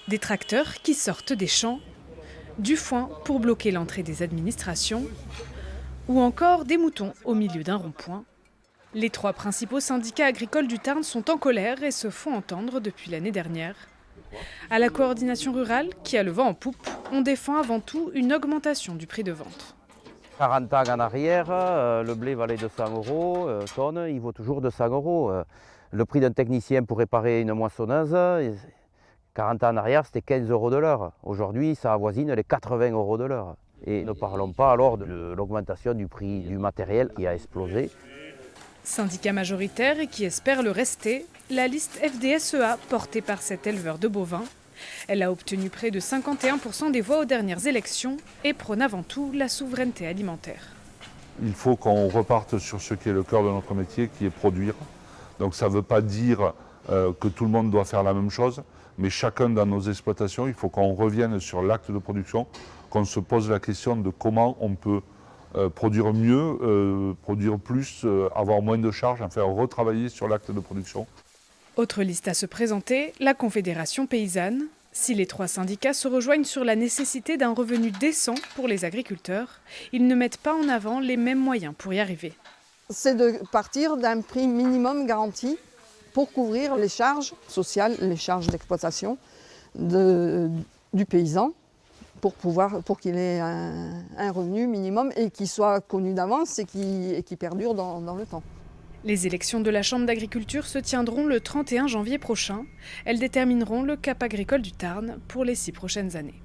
Des tracteurs qui sortent des champs, du foin pour bloquer l'entrée des administrations, ou encore des moutons au milieu d'un rond-point. Les 3 principaux syndicats agricoles du Tarn sont en colère et se font entendre depuis l'année dernière. À la coordination rurale, qui a le vent en poupe, on défend avant tout une augmentation du prix de vente. 40 ans en arrière, le blé valait 200 euros tonne, il vaut toujours 200 euros. Le prix d'un technicien pour réparer une moissonneuse, 40 ans en arrière, c'était 15 euros de l'heure. Aujourd'hui, ça avoisine les 80 euros de l'heure. Et ne parlons pas alors de l'augmentation du prix du matériel qui a explosé. Syndicat majoritaire et qui espère le rester, la liste FDSEA portée par cet éleveur de bovins. Elle a obtenu près de 51% des voix aux dernières élections et prône avant tout la souveraineté alimentaire. Il faut qu'on reparte sur ce qui est le cœur de notre métier, qui est produire. Donc ça ne veut pas dire que tout le monde doit faire la même chose, mais chacun dans nos exploitations, il faut qu'on revienne sur l'acte de production, qu'on se pose la question de comment on peut produire mieux, produire plus, avoir moins de charges, enfin retravailler sur l'acte de production. Autre liste à se présenter, la Confédération paysanne. Si les 3 syndicats se rejoignent sur la nécessité d'un revenu décent pour les agriculteurs, ils ne mettent pas en avant les mêmes moyens pour y arriver. C'est de partir d'un prix minimum garanti pour couvrir les charges sociales, les charges d'exploitation du paysan, pour qu'il ait un revenu minimum et qui soit connu d'avance et qui perdure dans le temps. Les élections de la Chambre d'agriculture se tiendront le 31 janvier prochain. Elles détermineront le cap agricole du Tarn pour les 6 prochaines années.